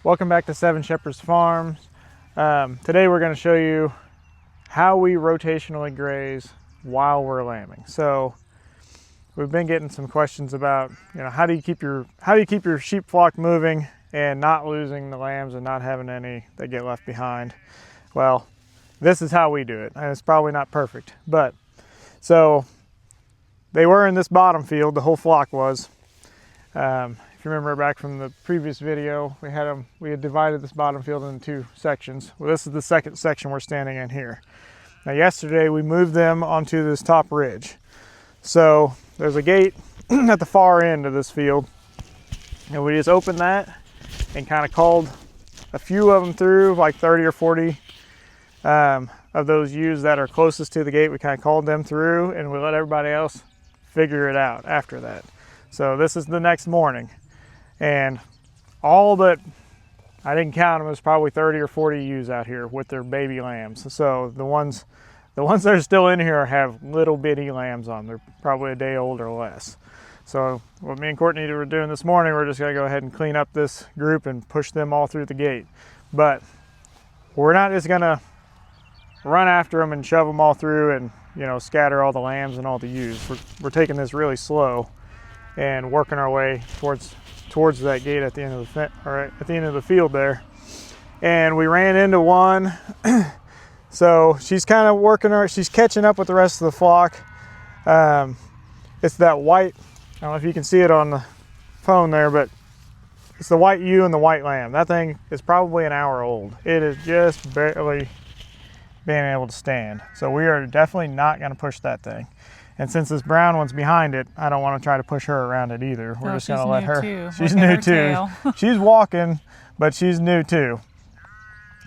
Welcome back to Seven Shepherds Farms. Today we're going to show you how we rotationally graze while we're lambing. So we've been getting some questions about, how do you keep your sheep flock moving and not losing the lambs and not having any that get left behind. Well, this is how we do it, and it's probably not perfect, but so they were in this bottom field, the whole flock was. If you remember back from the previous video, we had divided this bottom field into two sections. Well, this is the second section we're standing in here. Now yesterday we moved them onto this top ridge. So there's a gate at the far end of this field, and we just opened that and kind of called a few of them through, like 30 or 40 of those ewes that are closest to the gate. We kind of called them through, and we let everybody else figure it out after that. So this is the next morning, and all but, I didn't count them, it was probably 30 or 40 ewes out here with their baby lambs. So the ones that are still in here have little bitty lambs on. They're probably a day old or less. So what me and Courtney were doing this morning, we're just gonna go ahead and clean up this group and push them all through the gate. But we're not just gonna run after them and shove them all through and scatter all the lambs and all the ewes. We're taking this really slow and working our way towards that gate at the end of the field there. And we ran into one. So she's kind of she's catching up with the rest of the flock. It's that white, I don't know if you can see it on the phone there, but it's the white ewe and the white lamb. That thing is probably an hour old. It is just barely being able to stand. So we are definitely not going to push that thing. And since this brown one's behind it, I don't want to try to push her around it either. We're just going to let her. She's new too. She's walking, but she's new too.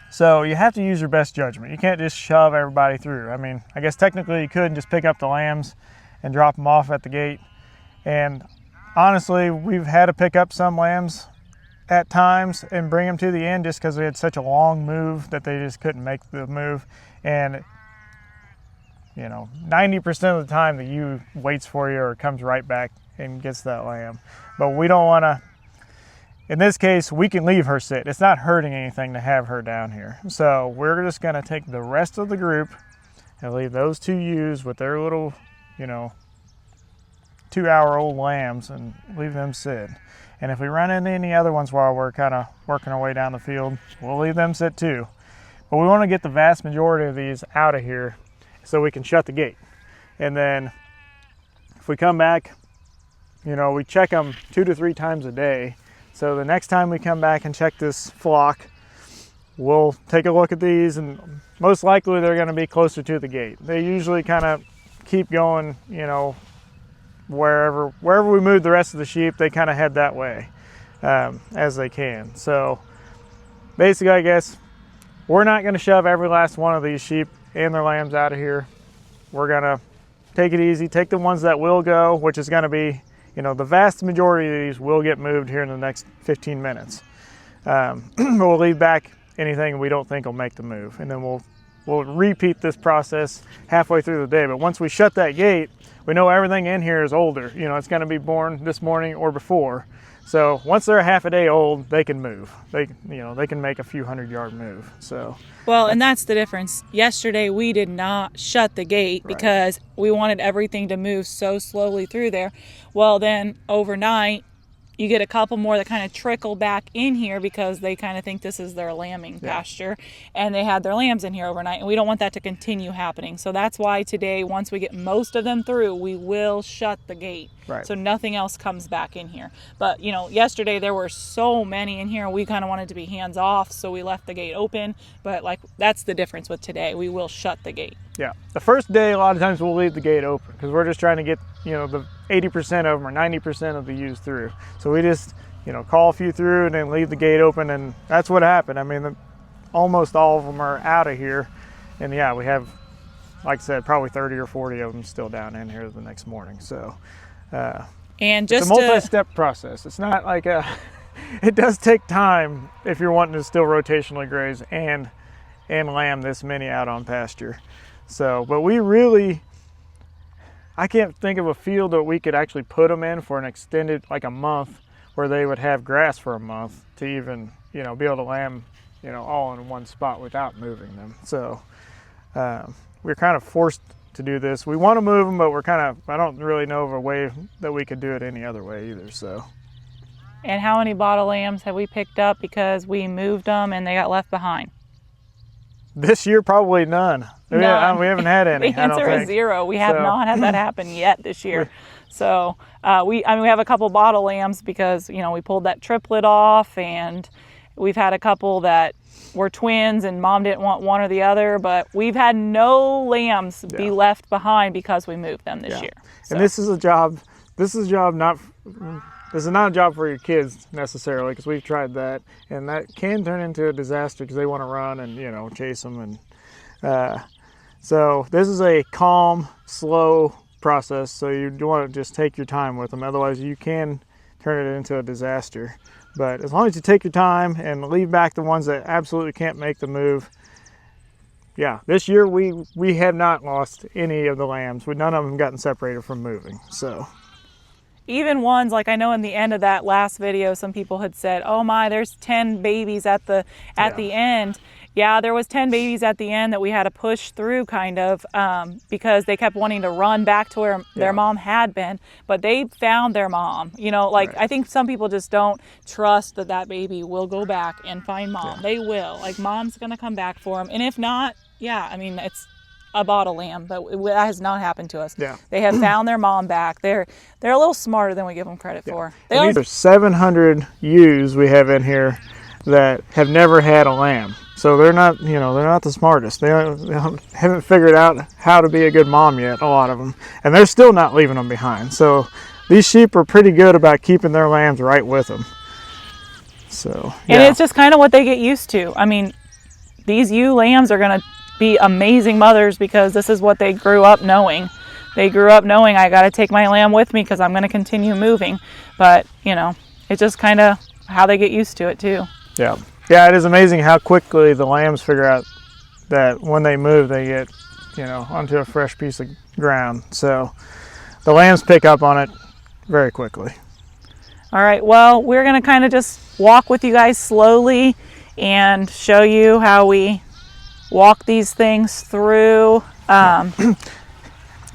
So you have to use your best judgment. You can't just shove everybody through. I mean, I guess technically you could and just pick up the lambs and drop them off at the gate. And honestly, we've had to pick up some lambs at times and bring them to the end just because we had such a long move that they just couldn't make the move. And 90% of the time the ewe waits for you or comes right back and gets that lamb. But we don't want to, in this case, we can leave her sit. It's not hurting anything to have her down here. So we're just going to take the rest of the group and leave those two ewes with their little, 2-hour-old lambs and leave them sit. And if we run into any other ones while we're kind of working our way down the field, we'll leave them sit too. But we want to get the vast majority of these out of here so we can shut the gate. And then if we come back, we check them 2 to 3 times a day. So the next time we come back and check this flock, we'll take a look at these, and most likely they're going to be closer to the gate. They usually kind of keep going, wherever we move the rest of the sheep, they kind of head that way as they can. So basically, I guess we're not going to shove every last one of these sheep and their lambs out of here. We're going to take it easy, take the ones that will go, which is going to be, the vast majority of these will get moved here in the next 15 minutes. But we'll leave back anything we don't think will make the move. And then we'll repeat this process halfway through the day. But once we shut that gate, we know everything in here is older. It's going to be born this morning or before. So once they're half a day old, they can move. They can make a few 100-yard move. So and that's the difference. Yesterday we did not shut the gate because we wanted everything to move so slowly through there. Well, then overnight you get a couple more that kind of trickle back in here because they kind of think this is their lambing pasture, and they had their lambs in here overnight, and we don't want that to continue happening. So that's why today, once we get most of them through, we will shut the gate. So nothing else comes back in here. But yesterday there were so many in here, we kind of wanted to be hands off, so we left the gate open. But that's the difference with today. We will shut the gate. Yeah, the first day a lot of times we'll leave the gate open because we're just trying to get the 80% of them or 90% of the ewes through. So we just call a few through and then leave the gate open, and that's what happened. I mean, almost all of them are out of here, and yeah, we have, like I said, probably 30 or 40 of them still down in here the next morning. So and it's a multi-step process. It's not like it does take time if you're wanting to still rotationally graze and lamb this many out on pasture. So, but I can't think of a field that we could actually put them in for an extended, like a month, where they would have grass for a month to even be able to lamb, all in one spot without moving them. So we're kind of forced to do this. We want to move them, but I don't really know of a way that we could do it any other way either. So. And how many bottle lambs have we picked up because we moved them and they got left behind? This year, probably none. None. We haven't had any. The answer is 0. We have not had that happen yet this year. So we have a couple bottle lambs because we pulled that triplet off, and we've had a couple that were twins and mom didn't want one or the other, but we've had no lambs be left behind because we moved them this year. So. And this is a job this is not a job for your kids necessarily, because we've tried that, and that can turn into a disaster because they want to run and chase them, and so this is a calm, slow process. So you want to just take your time with them, otherwise you can turn it into a disaster. But as long as you take your time and leave back the ones that absolutely can't make the move. Yeah, this year we have not lost any of the lambs. None of them gotten separated from moving. So. Even ones, like I know in the end of that last video, some people had said, oh my, there's 10 babies at the end. Yeah, there was 10 babies at the end that we had to push through kind of because they kept wanting to run back to where their mom had been, but they found their mom. I think some people just don't trust that baby will go back and find mom. Yeah. They will. Like, mom's going to come back for them. And if not, it's a bottle lamb, but that has not happened to us. Yeah. They have found their mom back. They're a little smarter than we give them credit for. These are 700 ewes we have in here that have never had a lamb. So they're not the smartest. They haven't figured out how to be a good mom yet, a lot of them. And they're still not leaving them behind. So these sheep are pretty good about keeping their lambs right with them. So, yeah. And it's just kind of what they get used to. I mean, these ewe lambs are going to be amazing mothers because this is what they grew up knowing. They grew up knowing I got to take my lamb with me because I'm going to continue moving. But, it's just kind of how they get used to it too. Yeah. Yeah, it is amazing how quickly the lambs figure out that when they move, they get, onto a fresh piece of ground. So the lambs pick up on it very quickly. All right, well, we're going to kind of just walk with you guys slowly and show you how we walk these things through. And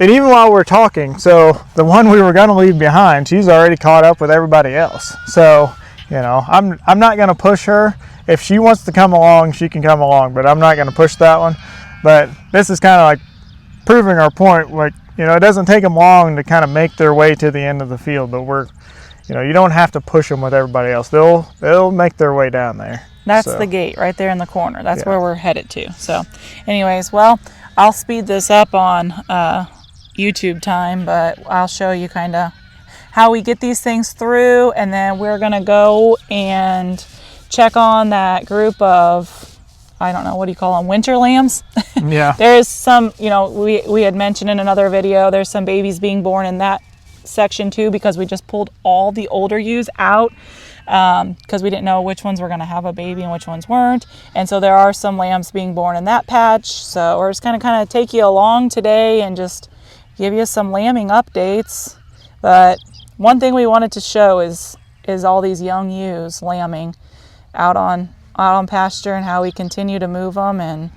even while we're talking, so the one we were going to leave behind, she's already caught up with everybody else. So, I'm not going to push her. If she wants to come along, she can come along, but I'm not going to push that one. But this is kind of like proving our point. Like, it doesn't take them long to kind of make their way to the end of the field, but you don't have to push them with everybody else. They'll make their way down there. That's the gate right there in the corner. That's where we're headed to. So anyways, well, I'll speed this up on YouTube time, but I'll show you kind of how we get these things through, and then we're going to go and check on that group of, I don't know, what do you call them, winter lambs? Yeah. There's some, we had mentioned in another video, there's some babies being born in that section too, because we just pulled all the older ewes out because we didn't know which ones were going to have a baby and which ones weren't. And so there are some lambs being born in that patch. So we're just going to kind of take you along today and just give you some lambing updates. But one thing we wanted to show is all these young ewes lambing out on pasture and how we continue to move them. And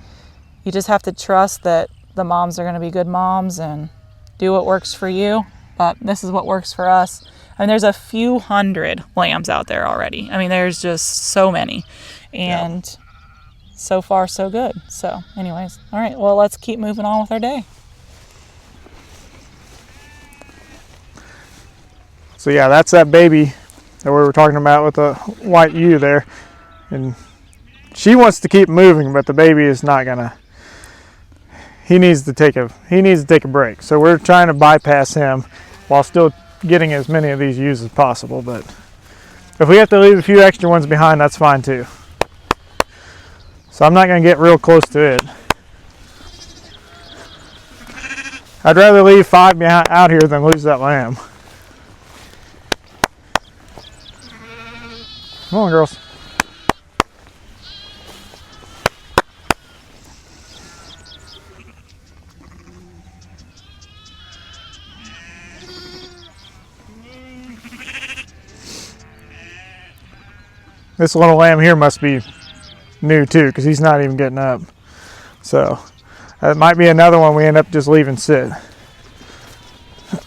you just have to trust that the moms are going to be good moms and do what works for you. But this is what works for us. I mean, there's a few hundred lambs out there already. I mean, there's just so many. And so far, so good. So anyways, all right, well, let's keep moving on with our day. So yeah, that's that baby that we were talking about with the white ewe there. And she wants to keep moving, but the baby is not gonna. He needs to take a break. So we're trying to bypass him while still getting as many of these ewes as possible. But if we have to leave a few extra ones behind, that's fine too. So I'm not gonna get real close to it. I'd rather leave 5 out here than lose that lamb. Come on, girls. This little lamb here must be new too, because he's not even getting up. So it might be another one we end up just leaving sit.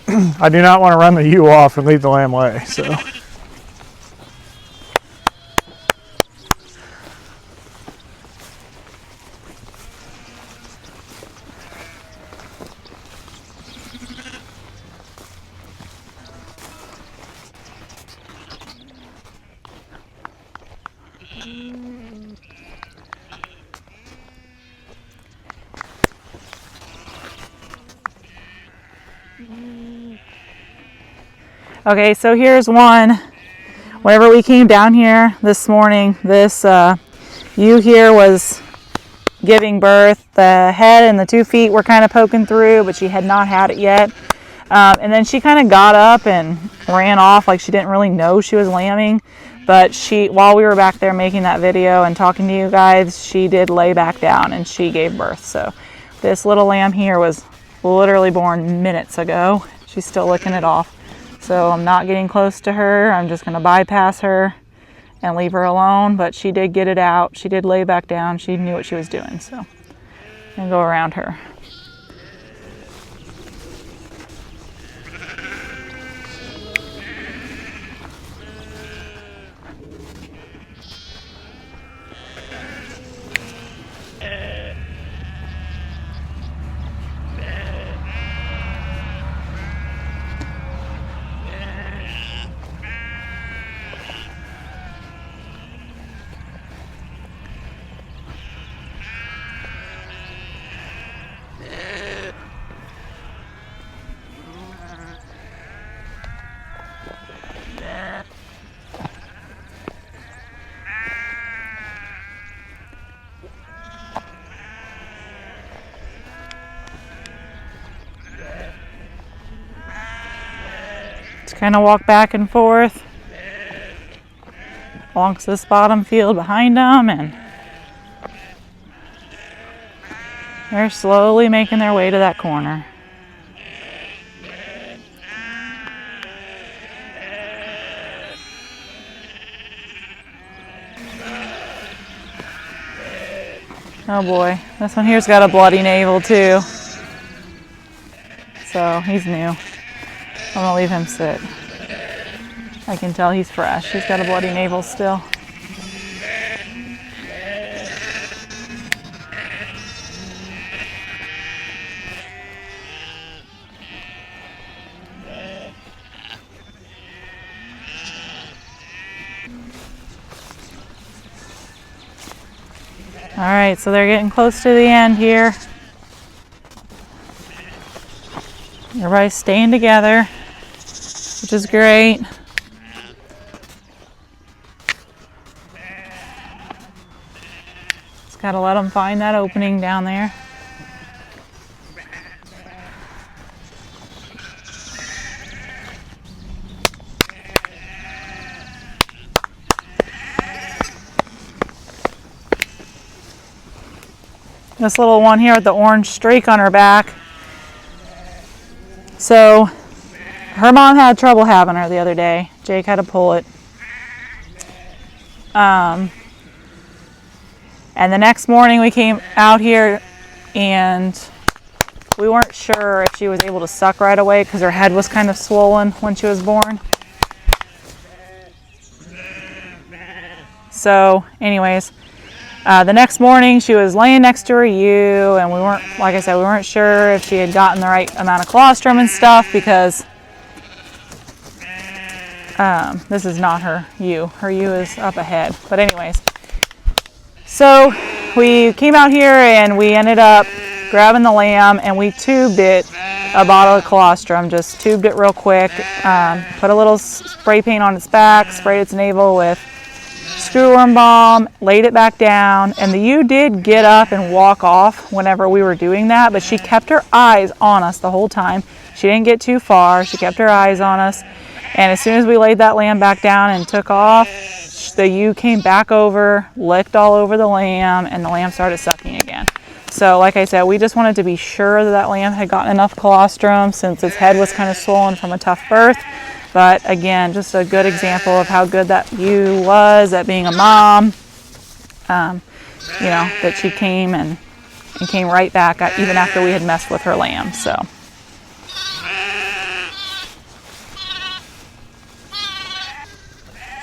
I do not want to run the ewe off and leave the lamb lay. So. Okay, so here's one. Whenever we came down here this morning, this ewe here was giving birth. The head and the 2 feet were kind of poking through, but she had not had it yet. And then she kind of got up and ran off like she didn't really know she was lambing. But while we were back there making that video and talking to you guys, she did lay back down and she gave birth. So this little lamb here was literally born minutes ago. She's still licking it off. So I'm not getting close to her. I'm just going to bypass her and leave her alone. But she did get it out. She did lay back down. She knew what she was doing. So I'm going to go around her. Kind of walk back and forth along this bottom field behind them, and they're slowly making their way to that corner. Oh boy, this one here's got a bloody navel too, so he's new. I'm gonna leave him sit. I can tell he's fresh. He's got a bloody navel still. All right, so they're getting close to the end here. Everybody's staying together, which is great. Just gotta let them find that opening down there. This little one here with the orange streak on her back. So her mom had trouble having her the other day. Jake had to pull it. And the next morning we came out here and we weren't sure if she was able to suck right away because her head was kind of swollen when she was born. So anyways, the next morning she was laying next to her ewe, and we weren't, like I said, we weren't sure if she had gotten the right amount of colostrum and stuff because this is not her ewe. Her ewe is up ahead. But anyways, so we came out here and we ended up grabbing the lamb and we tubed it, a bottle of colostrum, just tubed it real quick, put a little spray paint on its back, sprayed its navel with screwworm balm, laid it back down, and the ewe did get up and walk off whenever we were doing that, but she kept her eyes on us the whole time. She didn't get too far. She kept her eyes on us, and as soon as we laid that lamb back down and took off, the ewe came back over, licked all over the lamb, and the lamb started sucking again. So like I said, we just wanted to be sure that that lamb had gotten enough colostrum since its head was kind of swollen from a tough birth. But again, just a good example of how good that view was at being a mom. You know, that she came and came right back even after we had messed with her lambs. So.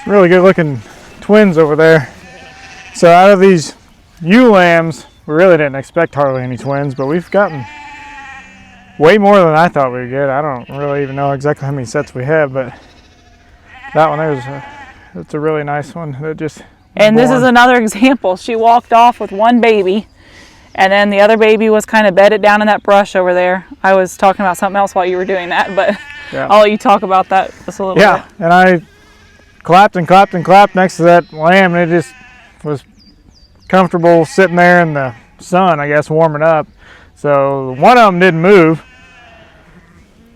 Really good looking twins over there. So out of these ewe lambs, we really didn't expect hardly any twins, but we've gotten way more than I thought we'd get. I don't really even know exactly how many sets we have, but that one it's a really nice one that just and born. This is another example. She walked off with one baby, and then the other baby was kind of bedded down in that brush over there. I was talking about something else while you were doing that, but yeah. I'll let you talk about that just a little bit. Yeah, and I clapped and clapped and clapped next to that lamb, and it just was comfortable sitting there in the sun, I guess, warming up. So one of them didn't move.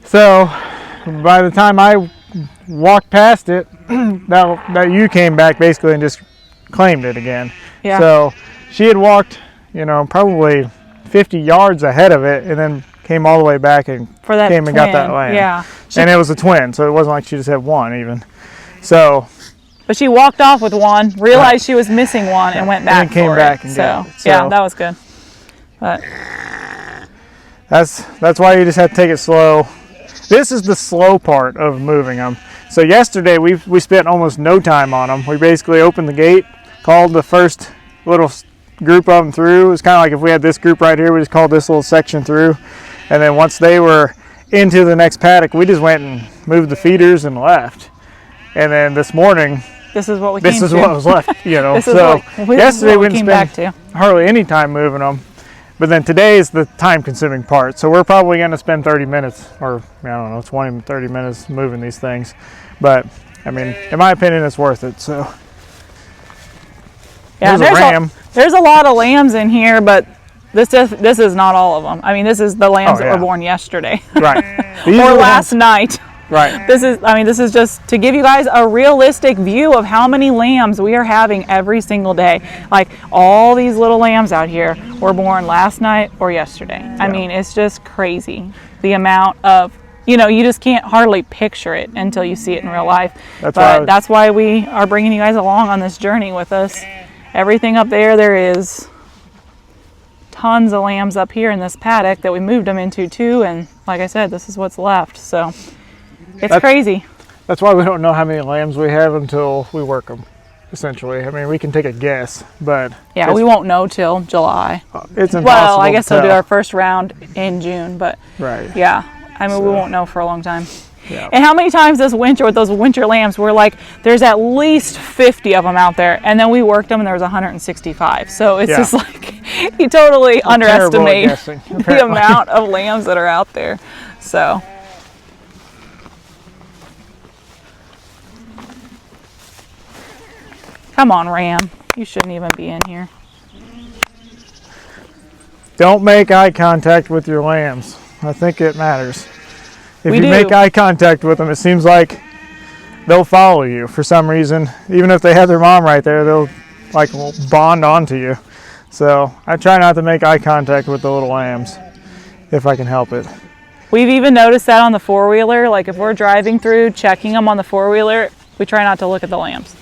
So by the time I walked past it, that ewe came back basically and just claimed it again. Yeah. So she had walked, you know, probably 50 yards ahead of it, and then came all the way back and came and got that lamb. Yeah. And it was a twin, so it wasn't like she just had one even. So, but she walked off with one, realized she was missing one, and went back. And came back and got it. So yeah, that was good. But that's why you just have to take it slow. This is the slow part of moving them. So yesterday we spent almost no time on them. We basically opened the gate, called the first little group of them through. It was kind of like if we had this group right here, we just called this little section through, and then once they were into the next paddock, we just went and moved the feeders and left. And then this morning, this is what what was left, you know. So yesterday we didn't spend hardly any time moving them, but then today is the time-consuming part. So we're probably going to spend 30 minutes, or I don't know, 20, 30 minutes moving these things. But I mean, in my opinion, it's worth it. So yeah, there's a lot of lambs in here, but this is not all of them. I mean, this is the lambs that were born yesterday, right? Or last night. Right. This is just to give you guys a realistic view of how many lambs we are having every single day. Like all these little lambs out here were born last night or yesterday. Yeah. I mean, it's just crazy. The amount of, you know, you just can't hardly picture it until you see it in real life. That's why we are bringing you guys along on this journey with us. Everything up there is tons of lambs up here in this paddock that we moved them into too. And like I said, this is what's left. So it's crazy. That's why we don't know how many lambs we have until we work them, essentially. I mean, we can take a guess, but yeah, we won't know till July. It's impossible. Well, I guess we'll do our first round in June, but right. Yeah, I mean, we won't know for a long time. Yeah. And how many times this winter with those winter lambs, we're like, there's at least 50 of them out there, and then we worked them and there was 165. So it's just like, you totally underestimate the amount of lambs that are out there. So. Come on, Ram. You shouldn't even be in here. Don't make eye contact with your lambs. I think it matters. If you make eye contact with them, it seems like they'll follow you for some reason. Even if they have their mom right there, they'll like bond onto you. So I try not to make eye contact with the little lambs if I can help it. We've even noticed that on the four-wheeler. Like if we're driving through, checking them on the four-wheeler, we try not to look at the lambs.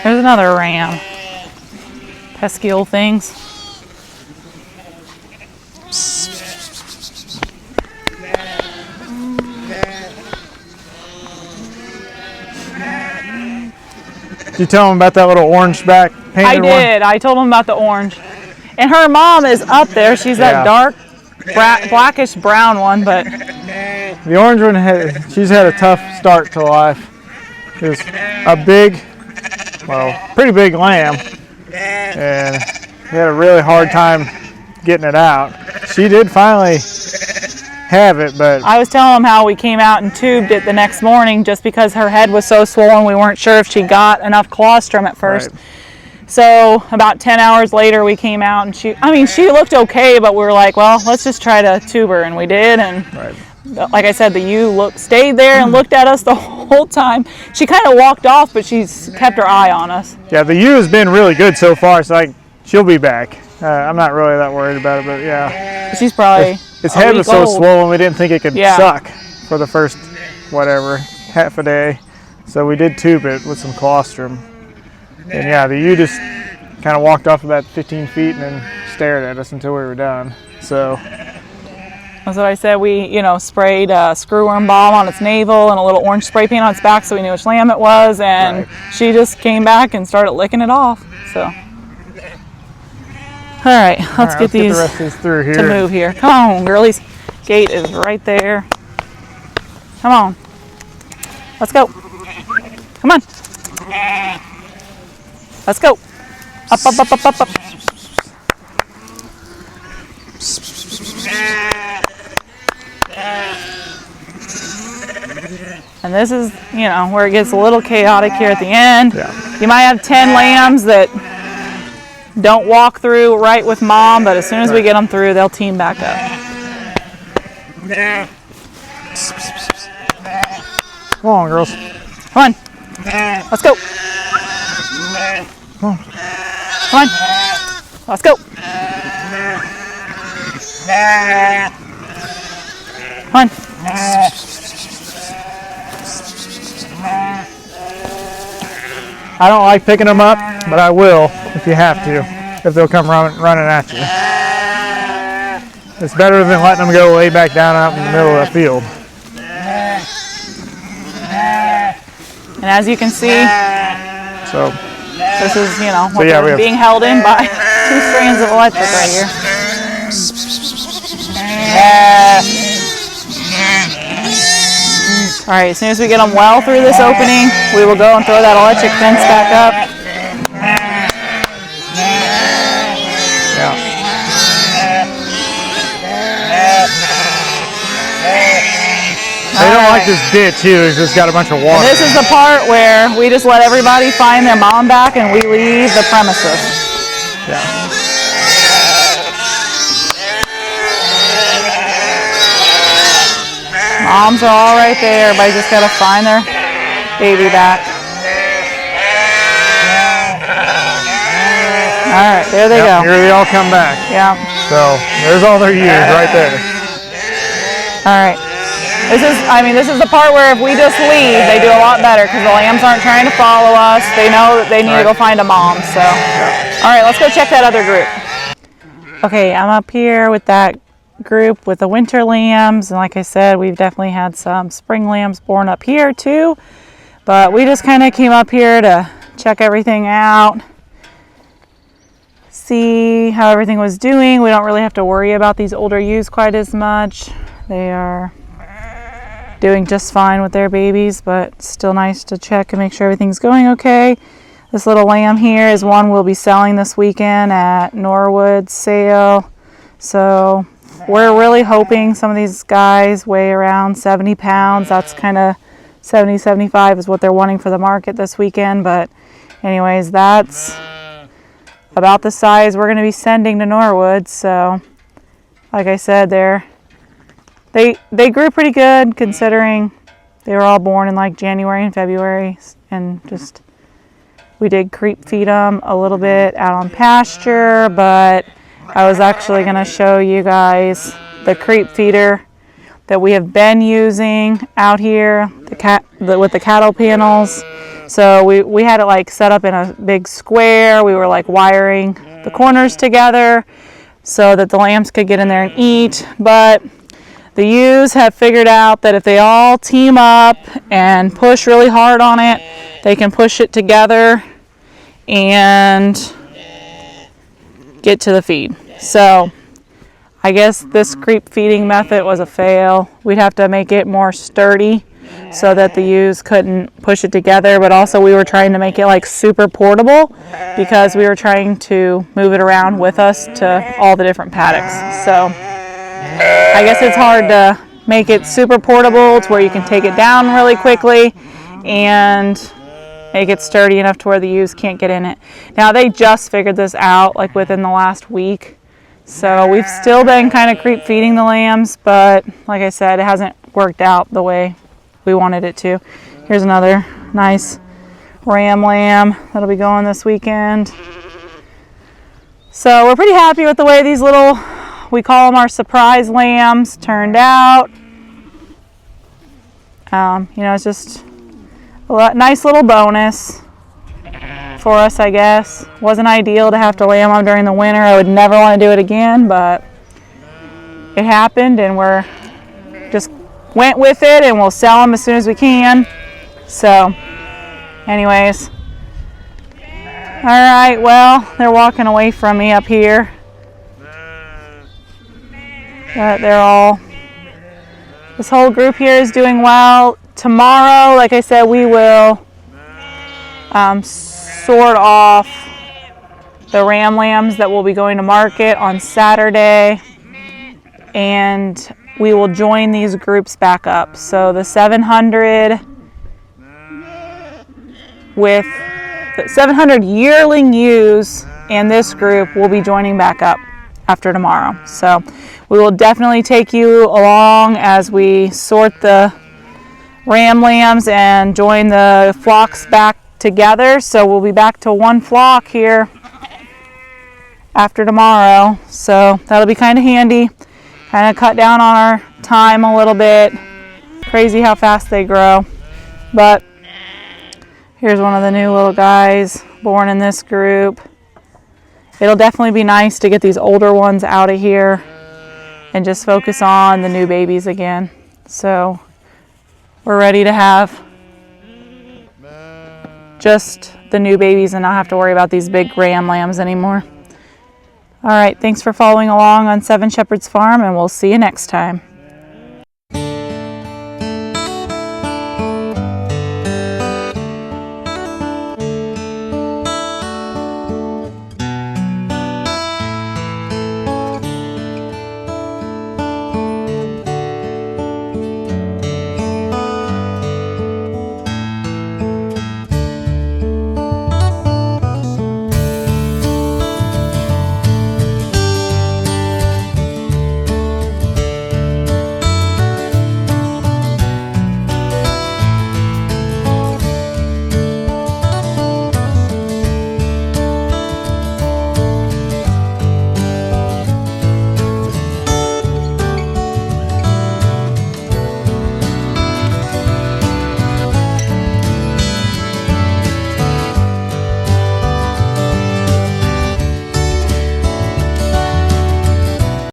There's another ram. Pesky old things. Did you tell them about that little orange back painted one? I did. I told them about the orange. And her mom is up there. She's that dark, blackish brown one, but the orange one she's had a tough start to life. It was a big, pretty big lamb, and we had a really hard time getting it out. She did finally have it, but I was telling them how we came out and tubed it the next morning just because her head was so swollen. We weren't sure if she got enough colostrum at first. Right. So about 10 hours later we came out and she looked okay, but we were like, well, let's just try to tube her, and we did, and like I said, the ewe stayed there and looked at us the whole time. She kind of walked off, but she's kept her eye on us. Yeah, the ewe has been really good so far, so she'll be back. I'm not really that worried about it, but yeah. She's probably Its head was so swollen we didn't think it could suck for the first, whatever, half a day. So we did tube it with some colostrum. And yeah, the ewe just kind of walked off about 15 feet and then stared at us until we were done. So that's what I said. We, sprayed screwworm balm on its navel and a little orange spray paint on its back so we knew which lamb it was. And she just came back and started licking it off. So. All right, let's get the rest of these through here. To move here. Come on, girlies. Gate is right there. Come on. Let's go. Come on. Let's go. Up, up, up, up, up, up. And this is, where it gets a little chaotic here at the end. Yeah. You might have 10 lambs that don't walk through right with mom, but as soon as we get them through, they'll team back up. Come on, girls. Come on. Let's go. Come on. Come on. Let's go. Come on. I don't like picking them up, but I will if you have to, if they'll come running at you. It's better than letting them go way back down out in the middle of the field. And as you can see, so this is, what they're being held in by 2 strands of electric right here. All right, as soon as we get them well through this opening, we will go and throw that electric fence back up. Yeah. They don't like this ditch too. It's just got a bunch of water. And this is the part where we just let everybody find their mom back and we leave the premises. Yeah. Moms are all right there. Everybody just got to find their baby back. All right, there they go. Here they all come back. Yeah. So there's all their ewes right there. All right. This is the part where if we just leave, they do a lot better because the lambs aren't trying to follow us. They know that they need to go find a mom. So, all right, let's go check that other group. Okay, I'm up here with that group with the winter lambs, and like I said, we've definitely had some spring lambs born up here too. But we just kind of came up here to check everything out, see how everything was doing. We don't really have to worry about these older ewes quite as much. They are doing just fine with their babies, but still nice to check and make sure everything's going okay. This little lamb here is one we'll be selling this weekend at Norwood's sale. So we're really hoping some of these guys weigh around 70 pounds. That's kind of 70, 75 is what they're wanting for the market this weekend. But anyways, that's about the size we're going to be sending to Norwood. So like I said, they grew pretty good considering they were all born in like January and February, and just we did creep feed them a little bit out on pasture, but I was actually going to show you guys the creep feeder that we have been using out here, with the cattle panels. So we had it like set up in a big square. We were like wiring the corners together so that the lambs could get in there and eat, but the ewes have figured out that if they all team up and push really hard on it, they can push it together and get to the feed. So I guess this creep feeding method was a fail. We'd have to make it more sturdy so that the ewes couldn't push it together, but also we were trying to make it like super portable because we were trying to move it around with us to all the different paddocks. So I guess it's hard to make it super portable to where you can take it down really quickly and make it sturdy enough to where the ewes can't get in it. Now they just figured this out like within the last week, So we've still been kind of creep feeding the lambs, but like I said, it hasn't worked out the way we wanted it to. Here's another nice ram lamb that'll be going this weekend. So we're pretty happy with the way these little, we call them our surprise lambs, turned out. You know, it's just a nice little bonus for us, I guess. Wasn't ideal to have to lamb them during the winter. I would never want to do it again, but it happened, and we're just went with it, and we'll sell them as soon as we can. So anyways, all right, well, they're walking away from me up here, but this whole group here is doing well. Tomorrow, like I said, we will sort off the ram lambs that will be going to market on Saturday, and we will join these groups back up. So the 700 with the 700 yearling ewes and this group will be joining back up after tomorrow. So we will definitely take you along as we sort the ram lambs and join the flocks back together. So we'll be back to one flock here after tomorrow. So that'll be kind of handy. Kind of cut down on our time a little bit. Crazy how fast they grow. But here's one of the new little guys born in this group. It'll definitely be nice to get these older ones out of here and just focus on the new babies again. So we're ready to have just the new babies and not have to worry about these big ram lambs anymore. All right, thanks for following along on Seven Shepherds Farm, and we'll see you next time.